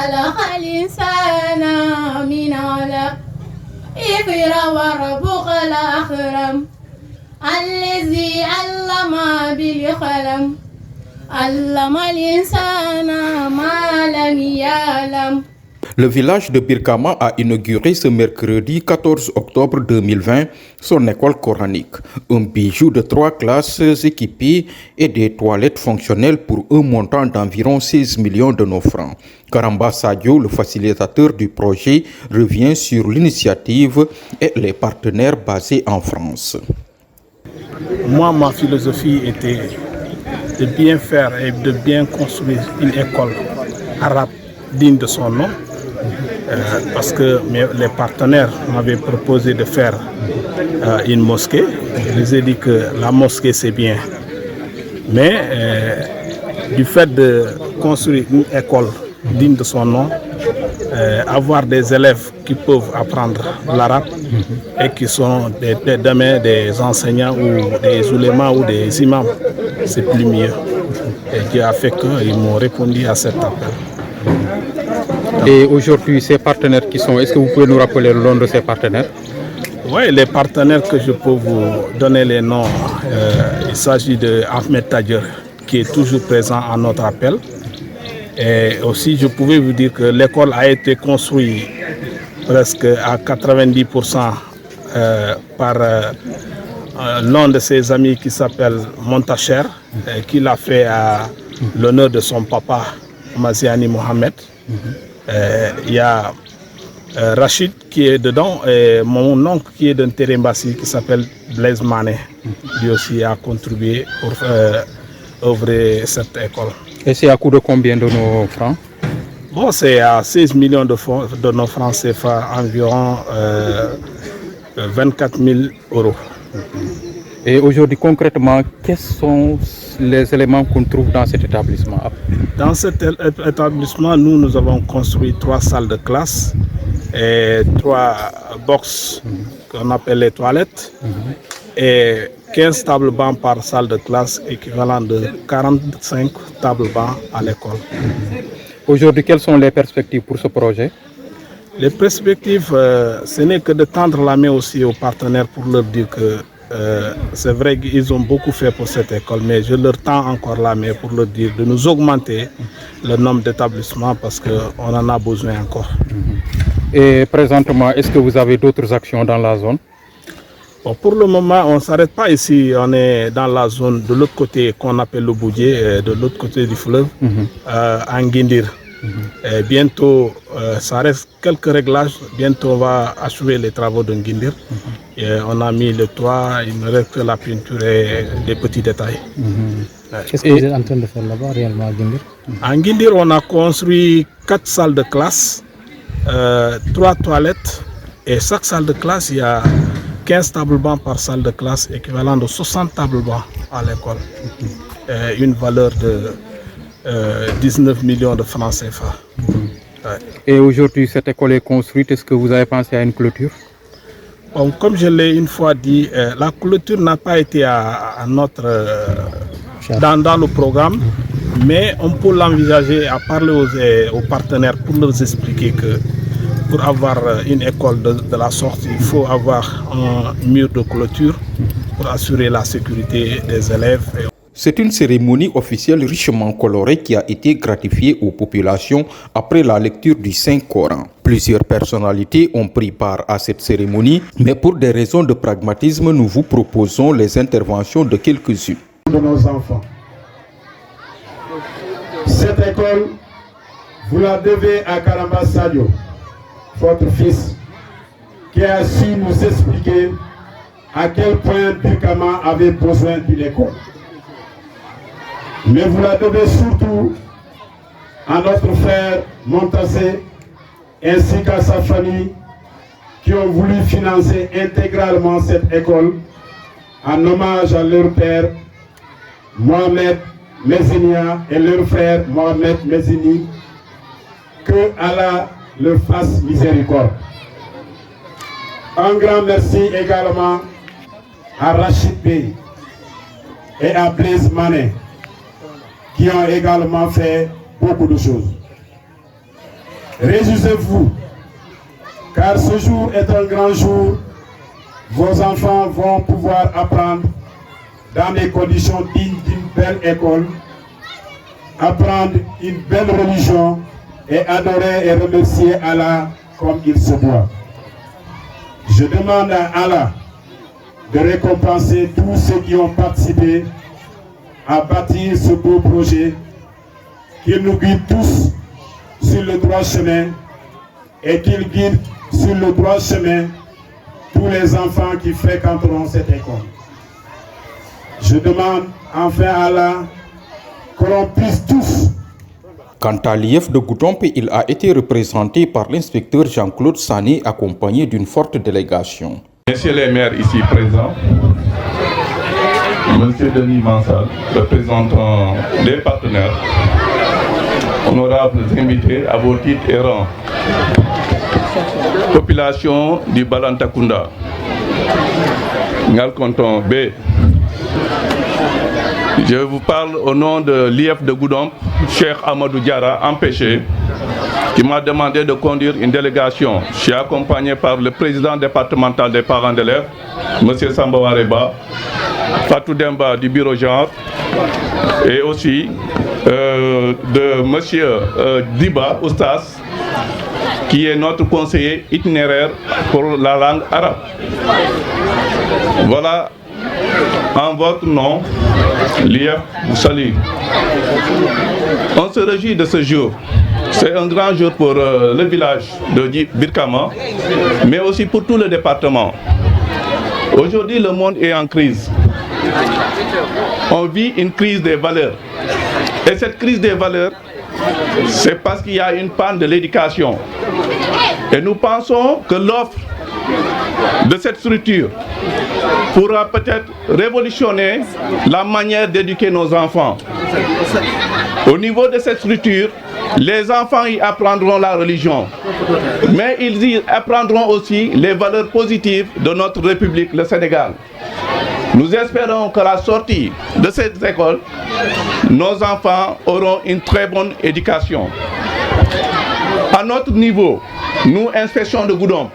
خلق الإنسان من علق اقرأ وربك الأكرم الذي علم بالقلم علم الإنسان ما لم يعلم. Le village de Birkama a inauguré ce mercredi 14 octobre 2020 son école coranique, un bijou de 3 classes équipées et des toilettes fonctionnelles pour un montant d'environ 16 millions de nos francs. Karamba Sadio, le facilitateur du projet, revient sur l'initiative et les partenaires basés en France. Moi, ma philosophie était de bien faire et de bien construire une école arabe digne de son nom. Parce que les partenaires m'avaient proposé de faire une mosquée. Je les ai dit que la mosquée c'est bien. Mais du fait de construire une école digne de son nom, avoir des élèves qui peuvent apprendre l'arabe et qui sont demain des enseignants ou des oulémas ou des imams, c'est plus mieux. Et Dieu a fait qu'ils m'ont répondu à cet appel. Et aujourd'hui, ces partenaires qui sont, est-ce que vous pouvez nous rappeler le nom de ces partenaires? Oui, les partenaires que je peux vous donner les noms, il s'agit de Ahmed Tadjer, qui est toujours présent à notre appel. Et aussi, je pouvais vous dire que l'école a été construite presque à 90% par l'un de ses amis qui s'appelle Montacher, qui l'a fait à l'honneur de son papa, Maziani Mohamed. Il y a Rachid qui est dedans et mon oncle qui est d'un Terembassi qui s'appelle Blaise Mané. Lui aussi a contribué pour ouvrir cette école. Et c'est à coût de combien de nos francs? Bon, c'est à 16 millions de nos francs CFA, environ 24 000 euros. Et aujourd'hui, concrètement, quels sont les éléments qu'on trouve dans cet établissement? Dans cet établissement, nous avons construit 3 salles de classe et 3 box qu'on appelle les toilettes et 15 tables bancs par salle de classe, équivalent de 45 tables bancs à l'école. Aujourd'hui, quelles sont les perspectives pour ce projet? Les perspectives, ce n'est que de tendre la main aussi aux partenaires pour leur dire que c'est vrai qu'ils ont beaucoup fait pour cette école, mais je leur tends encore la main pour leur dire de nous augmenter le nombre d'établissements parce qu'on en a besoin encore. Et présentement, est-ce que vous avez d'autres actions dans la zone? Bon, pour le moment, on ne s'arrête pas ici. On est dans la zone de l'autre côté qu'on appelle le Boudier, de l'autre côté du fleuve, à Nguindir. Et bientôt, ça reste quelques réglages. Bientôt, on va achever les travaux de Nguindir. Et on a mis le toit, il ne reste que la peinture et des petits détails. Qu'est-ce que vous êtes en train de faire là-bas réellement à Nguindir? À Nguindir, on a construit 4 salles de classe, 3 toilettes. Et chaque salle de classe, il y a 15 tables bancs par salle de classe, équivalent de 60 tables bancs à l'école. Une valeur de 19 millions de francs CFA. Et aujourd'hui, cette école est construite. Est-ce que vous avez pensé à une clôture? Bon, comme je l'ai une fois dit, la clôture n'a pas été à notre, dans le programme, mais on peut l'envisager à parler aux partenaires pour leur expliquer que pour avoir une école de la sorte, il faut avoir un mur de clôture pour assurer la sécurité des élèves. C'est une cérémonie officielle richement colorée qui a été gratifiée aux populations après la lecture du Saint-Coran. Plusieurs personnalités ont pris part à cette cérémonie, mais pour des raisons de pragmatisme, nous vous proposons les interventions de quelques-unes. De nos enfants. Cette école, vous la devez à Karamba Sadio, votre fils, qui a su nous expliquer à quel point Birkama avait besoin d'une école. Mais vous la devez surtout à notre frère Montassé ainsi qu'à sa famille qui ont voulu financer intégralement cette école en hommage à leur père Mohamed Mezinia et leur frère Mohamed Mezini. Que Allah leur fasse miséricorde. Un grand merci également à Rachid Bey et à Blaise Mané qui ont également fait beaucoup de choses. Réjouissez-vous, car ce jour est un grand jour. Vos enfants vont pouvoir apprendre dans des conditions dignes d'une belle école, apprendre une belle religion et adorer et remercier Allah comme il se doit. Je demande à Allah de récompenser tous ceux qui ont participé à bâtir ce beau projet, qu'il nous guide tous sur le droit chemin et qu'il guide sur le droit chemin tous les enfants qui fréquenteront cette école. Je demande enfin à Allah que l'on puisse tous. Quant à l'IEF de Goudomp, il a été représenté par l'inspecteur Jean-Claude Sané, accompagné d'une forte délégation. Messieurs les maires ici présents, Monsieur Denis Mansal, représentant des partenaires, honorables invités à vos titres et rangs, population du Balantakunda, Ngalkonton B. Je vous parle au nom de l'IEF de Goudomp, Cheikh Amadou Diara, empêché, qui m'a demandé de conduire une délégation. Je suis accompagné par le président départemental des parents d'élèves, M. Samba Wareba, Fatou Demba du bureau genre, et aussi de M. Diba Oustas, qui est notre conseiller itinéraire pour la langue arabe. Voilà, en votre nom, l'IEF vous salue. On se réjouit de ce jour. C'est un grand jour pour le village de Birkama, mais aussi pour tout le département. Aujourd'hui, le monde est en crise. On vit une crise des valeurs. Et cette crise des valeurs, c'est parce qu'il y a une panne de l'éducation. Et nous pensons que l'offre de cette structure pourra peut-être révolutionner la manière d'éduquer nos enfants. Au niveau de cette structure, les enfants y apprendront la religion, mais ils y apprendront aussi les valeurs positives de notre République, le Sénégal. Nous espérons qu'à la sortie de cette école, nos enfants auront une très bonne éducation. À notre niveau, nous, inspection de Goudomp,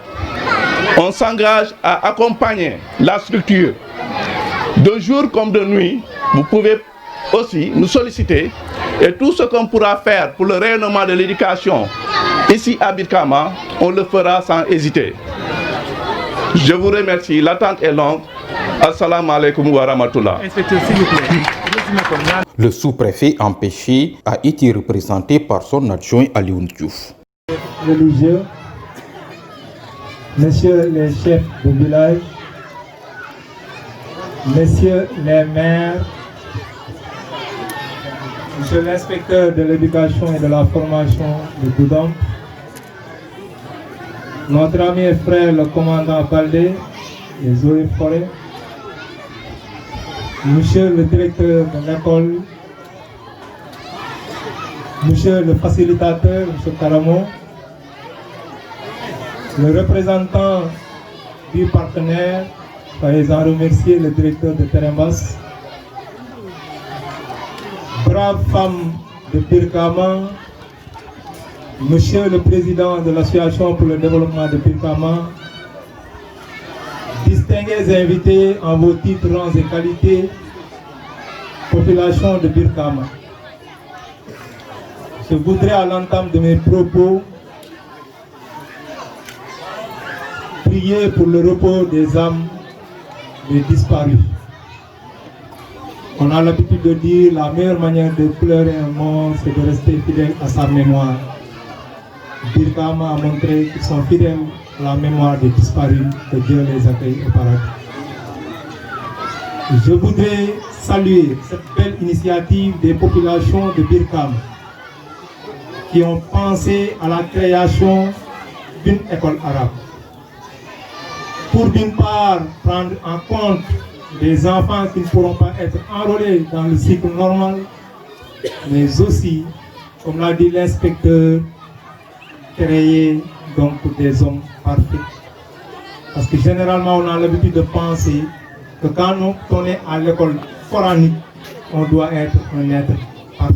on s'engage à accompagner la structure. De jour comme de nuit, vous pouvez aussi nous solliciter et tout ce qu'on pourra faire pour le rayonnement de l'éducation ici à Birkama, on le fera sans hésiter. Je vous remercie, l'attente est longue. Assalamu alaikum wa rahmatullah. Le sous-préfet empêché a été représenté par son adjoint Alioune Diouf. Religieux, messieurs les chefs de village, messieurs les maires, monsieur l'inspecteur de l'éducation et de la formation de Goudomp, notre ami et frère le commandant Baldé des eaux et forêts, monsieur le directeur de l'école, monsieur le facilitateur, monsieur Karamo, le représentant du partenaire, soyez en remercier le directeur de Terembas, braves femmes de Birkama, monsieur le président de l'association pour le développement de Birkama, distingués invités en vos titres, rangs et qualités, population de Birkama. Je voudrais à l'entame de mes propos prier pour le repos des âmes des disparus. On a l'habitude de dire la meilleure manière de pleurer un mort, c'est de rester fidèle à sa mémoire. Birkama a montré qu'ils sont fidèles à la mémoire des disparus, que Dieu les accueille au paradis. Je voudrais saluer cette belle initiative des populations de Birkama qui ont pensé à la création d'une école arabe. Pour d'une part prendre en compte des enfants qui ne pourront pas être enrôlés dans le cycle normal, mais aussi, comme l'a dit l'inspecteur, créer donc des hommes parfaits. Parce que généralement on a l'habitude de penser que quand on est à l'école coranique, on doit être un être parfait.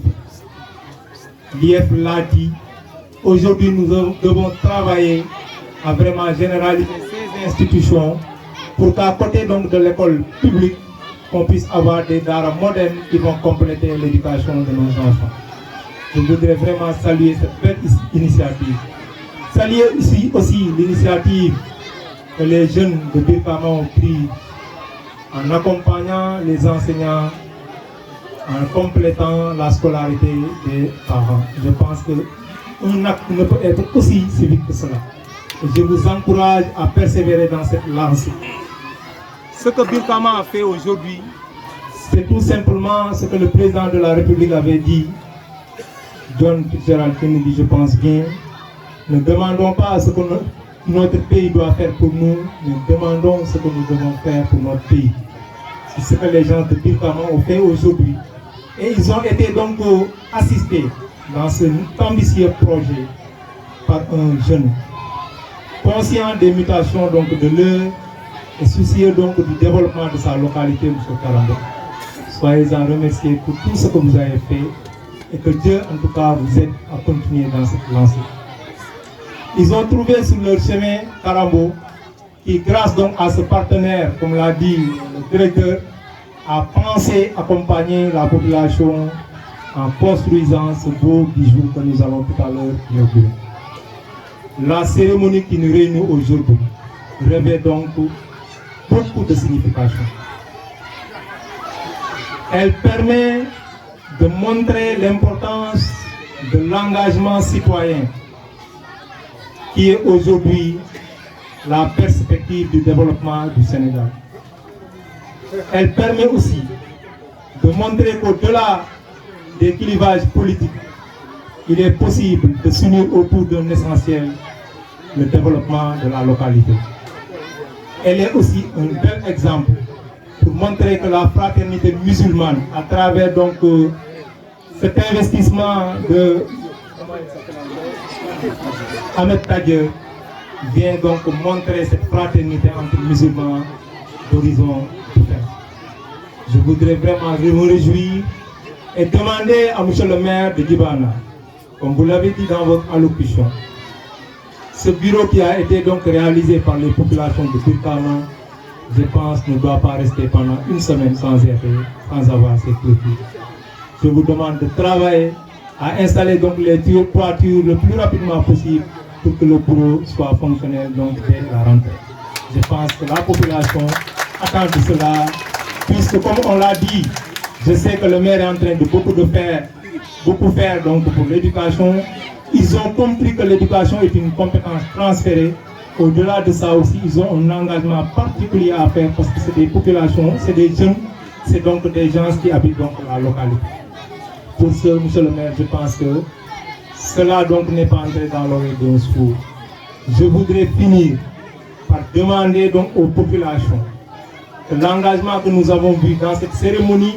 L'IEF l'a dit, Aujourd'hui, nous devons travailler à vraiment généraliser ces institutions pour qu'à côté donc de l'école publique, qu'on puisse avoir des daara modernes qui vont compléter l'éducation de nos enfants. Je voudrais vraiment saluer cette belle initiative. Saluer ici aussi l'initiative que les jeunes de Birkama ont pris en accompagnant les enseignants, en complétant la scolarité des parents. Je pense qu'un acte ne peut être aussi civique que cela. Et je vous encourage à persévérer dans cette lancée. Ce que Birkama a fait aujourd'hui, c'est tout simplement ce que le président de la République avait dit, John Fitzgerald Kennedy, je pense bien. Ne demandons pas ce que notre pays doit faire pour nous, mais demandons ce que nous devons faire pour notre pays. C'est ce que les gens de Birkama ont fait aujourd'hui. Et ils ont été donc assistés dans cet ambitieux projet par un jeune, conscient des mutations donc de l'heure et soucieux donc du développement de sa localité, M. Karamba. Soyez-en remerciés pour tout ce que vous avez fait et que Dieu en tout cas vous aide à continuer dans cette lancée. Ils ont trouvé sur leur chemin Karambo qui, grâce donc à ce partenaire, comme l'a dit le directeur, a pensé accompagner la population en construisant ce beau bijou que nous allons tout à l'heure inaugurer. La cérémonie qui nous réunit aujourd'hui revêt donc beaucoup de signification. Elle permet de montrer l'importance de l'engagement citoyen qui est aujourd'hui la perspective du développement du Sénégal. Elle permet aussi de montrer qu'au-delà des clivages politiques, il est possible de s'unir autour d'un essentiel, le développement de la localité. Elle est aussi un bel exemple pour montrer que la fraternité musulmane, à travers donc cet investissement de Ahmed Tadjer, vient donc montrer cette fraternité entre musulmans d'horizons différents. Je voudrais vraiment me réjouir et demander à M. le maire de Djibana, comme vous l'avez dit dans votre allocution, ce bureau qui a été donc réalisé par les populations de Birkama, je pense, ne doit pas rester pendant une semaine sans avoir ces clôtures. Je vous demande de travailler à installer donc les toitures le plus rapidement possible pour que le bureau soit fonctionnel donc dès la rentrée. Je pense que la population attend de cela, puisque comme on l'a dit, je sais que le maire est en train de beaucoup faire donc pour l'éducation. Ils ont compris que l'éducation est une compétence transférée. Au-delà de ça aussi, ils ont un engagement particulier à faire parce que c'est des populations, c'est des jeunes, c'est donc des gens qui habitent donc la localité. Pour ce, monsieur le maire, je pense que cela donc n'est pas entré dans l'oreille d'un sourd. Je voudrais finir par demander donc aux populations que l'engagement que nous avons vu dans cette cérémonie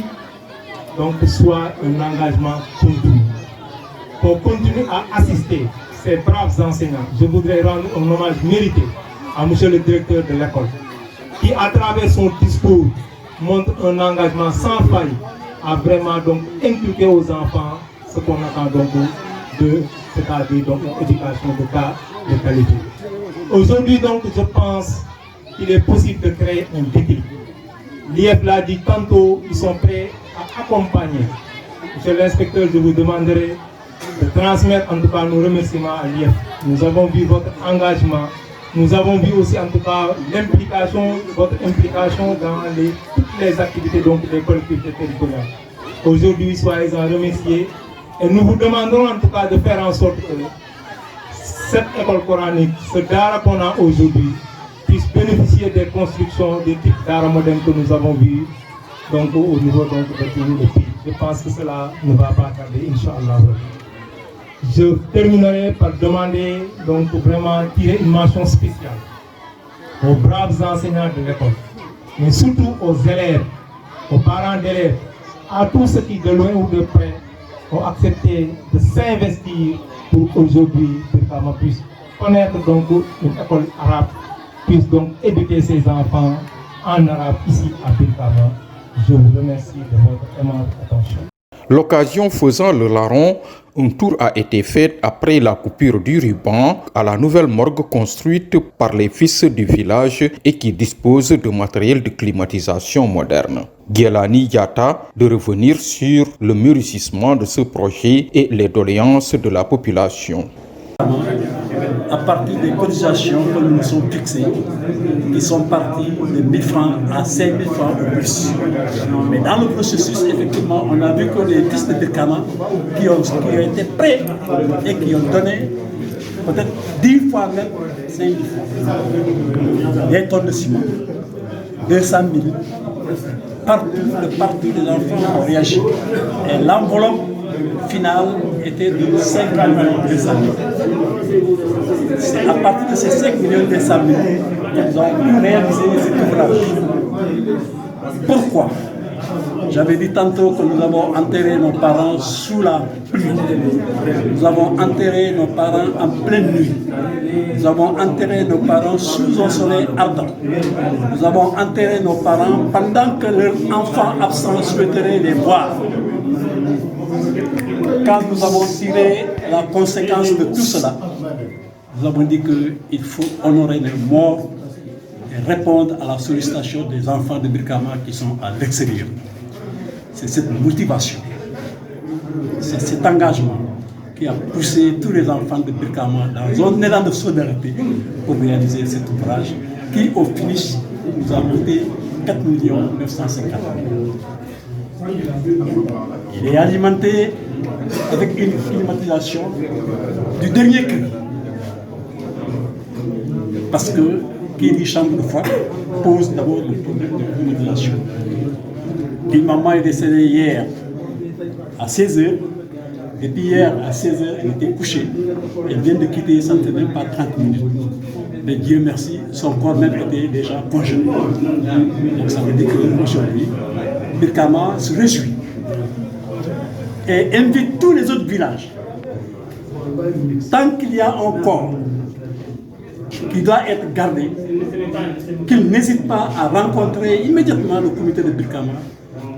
donc soit un engagement continu. Qu'on continue à assister ces braves enseignants. Je voudrais rendre un hommage mérité à monsieur le directeur de l'école, qui à travers son discours montre un engagement sans faille à vraiment donc inculquer aux enfants ce qu'on attend donc de, c'est-à-dire donc une éducation de qualité. Aujourd'hui donc je pense qu'il est possible de créer un déclic. L'IEF l'a dit tantôt, ils sont prêts à accompagner. Monsieur l'inspecteur, je vous demanderai de transmettre en tout cas nos remerciements à l'IEF. Nous avons vu votre engagement, nous avons vu aussi en tout cas l'implication, votre implication dans toutes les activités donc des collectivités territoriales. Aujourd'hui, soyez-en remerciés et nous vous demanderons en tout cas de faire en sorte que cette école coranique, ce Dara qu'on a aujourd'hui, puisse bénéficier des constructions des types Dara modernes que nous avons vus donc au niveau donc, de tout le pays. Je pense que cela ne va pas tarder, Inch'Allah. Je terminerai par demander donc vraiment tirer une mention spéciale aux braves enseignants de l'école, mais surtout aux élèves, aux parents d'élèves, à tous ceux qui de loin ou de près ont accepté de s'investir pour aujourd'hui que Birkama puisse connaître donc une école arabe, puisse donc éduquer ses enfants en arabe ici à Birkama. Je vous remercie de votre aimable attention. L'occasion faisant le larron, un tour a été fait après la coupure du ruban à la nouvelle morgue construite par les fils du village et qui dispose de matériel de climatisation moderne. Guelani Yatta de revenir sur le mûrissement de ce projet et les doléances de la population. À partir des cotisations que nous nous sommes fixées, qui sont parties de 1 000 francs à 5 000 francs ou plus. Mais dans le processus, effectivement, on a vu que les fils de Birkama qui ont été prêts et qui ont donné peut-être 10 fois même 5 000 francs. Des tonnes de ciment, 200 000. Partout, les enfants ont réagi. Et l'enveloppe finale était de 5 200 000. C'est à partir de ces 5 200 000 que nous avons pu réaliser cet ouvrage. Pourquoi? J'avais dit tantôt que nous avons enterré nos parents sous la pluie. Nous avons enterré nos parents en pleine nuit. Nous avons enterré nos parents sous un soleil ardent. Nous avons enterré nos parents pendant que leurs enfants absents souhaiteraient les voir. Quand nous avons tiré la conséquence de tout cela, nous avons dit qu'il faut honorer les morts et répondre à la sollicitation des enfants de Birkama qui sont à l'extérieur. C'est cette motivation, c'est cet engagement qui a poussé tous les enfants de Birkama dans un élan de solidarité pour réaliser cet ouvrage qui, au finish, nous a coûté 4 950 000. Il est alimenté avec une climatisation du dernier cri. Parce que qui dit chambre de froid pose d'abord le problème de climatisation. Une maman est décédée hier à 16h, et puis hier à 16h, elle était couchée. Elle vient de quitter, ça ne fait même pas 30 minutes. Mais Dieu merci, son corps même était déjà congelé. Donc ça veut dire qu'aujourd'hui, Birkama se réjouit et invite tous les autres villages. Tant qu'il y a un corps qui doit être gardé, qu'ils n'hésitent pas à rencontrer immédiatement le comité de Birkama.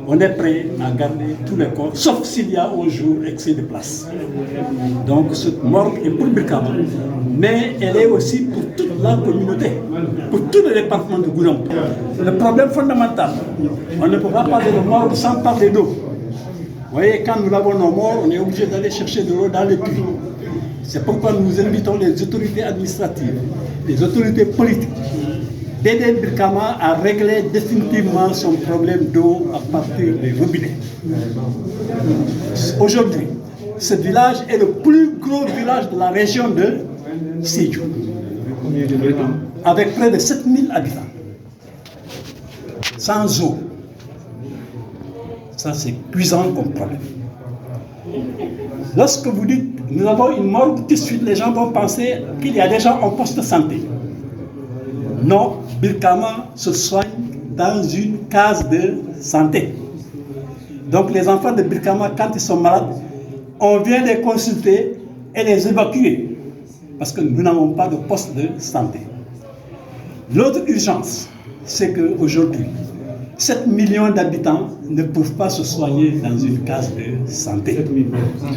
On est prêt à garder tous les corps, sauf s'il y a un jour excès de place. Donc cette morgue est pour Birkama, mais elle est aussi pour toute la communauté, pour tout le département de Goudomp. Le problème fondamental, on ne peut pas parler de morgue sans parler d'eau. Vous voyez, quand nous avons nos morts, on est obligé d'aller chercher de l'eau dans les puits. C'est pourquoi nous invitons les autorités administratives, les autorités politiques, d'aider Birkama à régler définitivement son problème d'eau à partir des robinets. Aujourd'hui, ce village est le plus gros village de la région de Sédhiou, avec près de 7000 habitants, sans eau. Ça, c'est cuisant comme problème. Lorsque vous dites nous avons une morgue, tout de suite les gens vont penser qu'il y a déjà un poste de santé. Non, Birkama se soigne dans une case de santé. Donc les enfants de Birkama, quand ils sont malades, on vient les consulter et les évacuer parce que nous n'avons pas de poste de santé. L'autre urgence, c'est qu'aujourd'hui, 7 millions d'habitants ne peuvent pas se soigner dans une case de santé.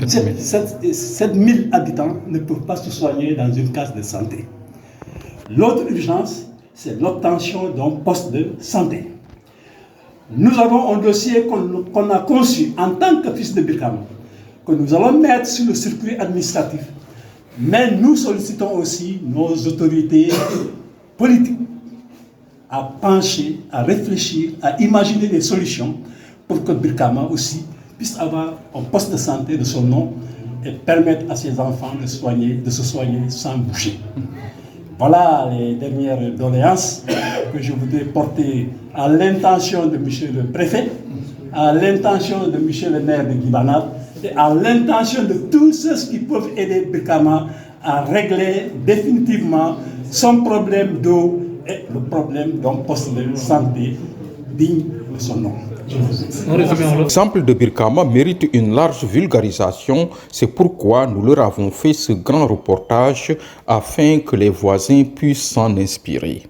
7 000 habitants ne peuvent pas se soigner dans une case de santé. L'autre urgence, c'est l'obtention d'un poste de santé. Nous avons un dossier qu'on a conçu en tant que fils de Birkama, que nous allons mettre sur le circuit administratif. Mais nous sollicitons aussi nos autorités politiques à pencher, à réfléchir, à imaginer des solutions pour que Birkama aussi puisse avoir un poste de santé de son nom et permettre à ses enfants de se soigner sans bouger. Voilà les dernières doléances que je voudrais porter à l'intention de M. le préfet, à l'intention de M. le maire de Guibanab et à l'intention de tous ceux qui peuvent aider Birkama à régler définitivement son problème d'eau et le problème d'un poste de santé digne de son nom. L'exemple de Birkama mérite une large vulgarisation. C'est pourquoi nous leur avons fait ce grand reportage afin que les voisins puissent s'en inspirer.